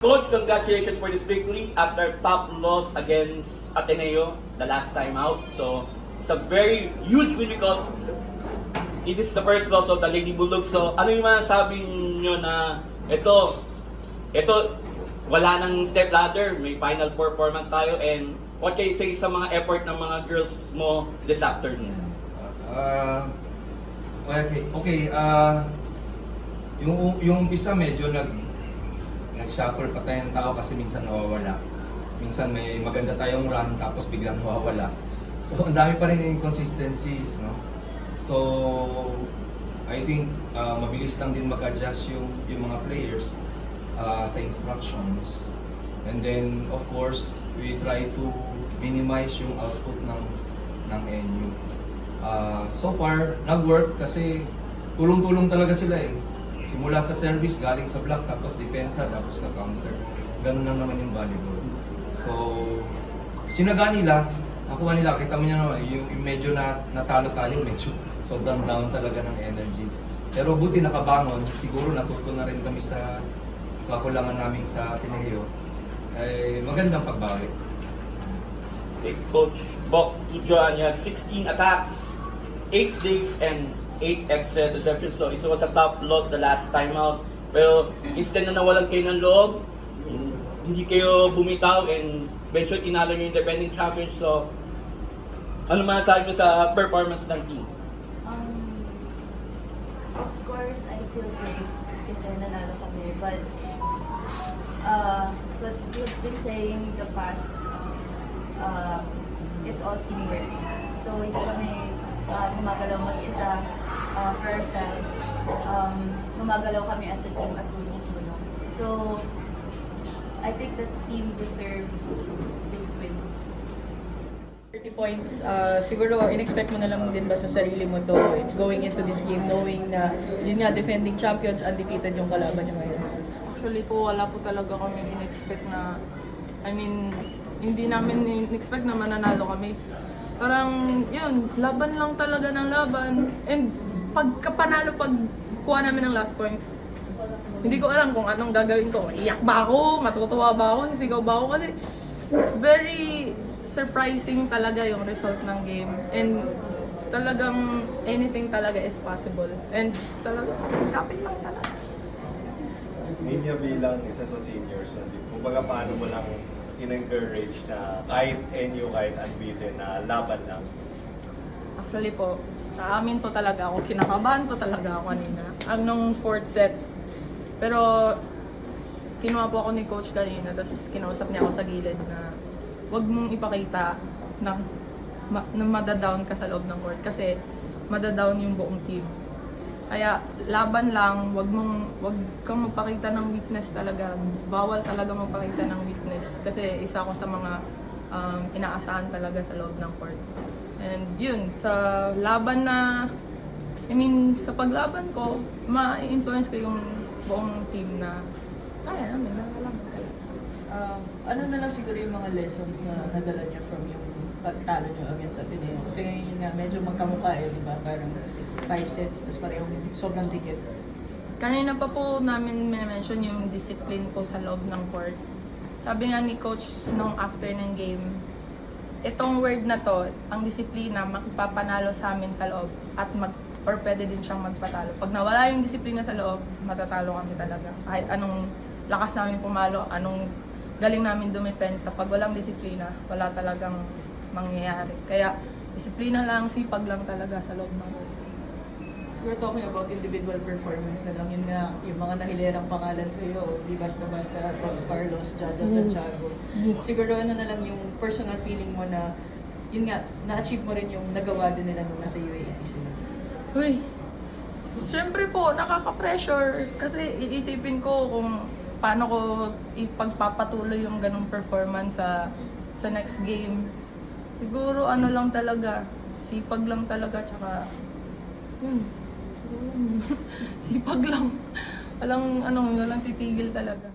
Coach, congratulations for this victory after top loss against Ateneo the last time out. So, it's a very huge win because this is the first loss of the Lady Bulldog. So, ano yung masasabi nyo na ito, wala nang step ladder, may final performance tayo, and what can you say sa mga effort ng mga girls mo this afternoon? Yung umpisa medyo nag-shuffle pa tayong tao kasi minsan nawawala. Minsan may maganda tayong run tapos biglang nawawala. So ang dami pa rin inconsistencies, no? So I think mabilis lang din mag-adjust yung mga players sa instructions. And then of course, we try to minimize yung output ng NU. So far, nag-work kasi tulong-tulong talaga sila eh. Simula sa service, galing sa block, tapos depensa, tapos na counter. Ganun lang naman yung volleyball. So, sinaga nila, nakuha nila, kita mo niya naman, yung medyo natalo tayo, medyo sobrang down talaga ng energy. Pero buti nakabangon, siguro natuto na rin kami sa kakulangan namin sa Ateneo. Ay, magandang pagbawi. Okay, Coach Bok, Joan, you had 16 attacks, 8 digs, and 8 extra interceptions. So it was a tough loss the last time out. Pero instead na nawalan kayo ng loob, hindi kayo bumitaw, and eventually tinalo nyo yung defending champions. So ano masasabi mo sa performance ng team? Of course, I feel great kasi nanalo kami. But so you've been saying the past, it's all teamwork. So hindi kami gumagalaw mag-isa for ourselves. Gumagalaw kami as a team at tulong-tulong. So I think the team deserves this win. 30 points, siguro in-expect mo na lang din ba sa sarili mo to? It's going into this game knowing na yun nga, defending champions, undefeated yung kalaban nyo ngayon. Actually po, wala po talaga kami in-expect na, hindi namin in-expect na mananalo kami. Parang, yun, laban lang talaga ng laban. And pagkapanalo, pag kuha namin ng last point, hindi ko alam kung anong gagawin ko. Iyak ba ako? Matutuwa ba ako? Sisigaw ba ako? Kasi very surprising talaga yung result ng game. And talagang anything talaga is possible. And talagang kapit lang talaga. Ninyo bilang isa sa seniors, kumbaga paano mo lang in-encourage na kahit NU, kahit unbeaten, na laban lang? Actually po, sa amin po talaga ako, kinakabahan po talaga ako kanina. Nung fourth set. Pero kinuha po ako ni coach kanina, tapos kinausap niya ako sa gilid na huwag mong ipakita na madadown ka sa loob ng court kasi madadown yung buong team. Kaya laban lang, wag kang magpakita ng weakness talaga. Bawal talaga magpakita ng weakness kasi isa ako sa mga inaasahan talaga sa loob ng court. And yun, sa laban na, sa paglaban ko, ma-influence ko yung buong team na kaya namin, nalaman. Ano na lang siguro yung mga lessons na nadala niyo from yung pagtalo niyo against Ateneo? Kasi ngayon nga, medyo magkamukha di ba? Parang 5 sets, tapos parehong sobrang dikit. Kanina pa po namin mention yung discipline po sa loob ng court. Sabi nga ni coach nung after ng game, itong word na to, ang disiplina, makipapanalo sa amin sa loob at or pwede din siyang magpatalo. Pag nawala yung disiplina sa loob, matatalo kami talaga. Kahit anong lakas namin pumalo, anong galing namin dumepensa, pag walang disiplina, wala talagang mangyayari. Kaya disiplina lang, sipag lang talaga sa loob ng court. So we're talking about individual performance na lang. Yun nga, yung mga nahilerang pangalan sa iyo, di basta-basta, Tox Carlos, Jaja Santiago. Siguro ano na lang yung personal feeling mo na, yun nga, na-achieve mo rin yung nagawa din nila nung nasa UAAP sila. Uy, syempre po, nakaka-pressure. Kasi iisipin ko kung paano ko ipagpapatuloy yung ganong performance sa next game. Siguro ano lang talaga, sipag lang talaga, tsaka yun. Sipag lang. Walang titigil talaga.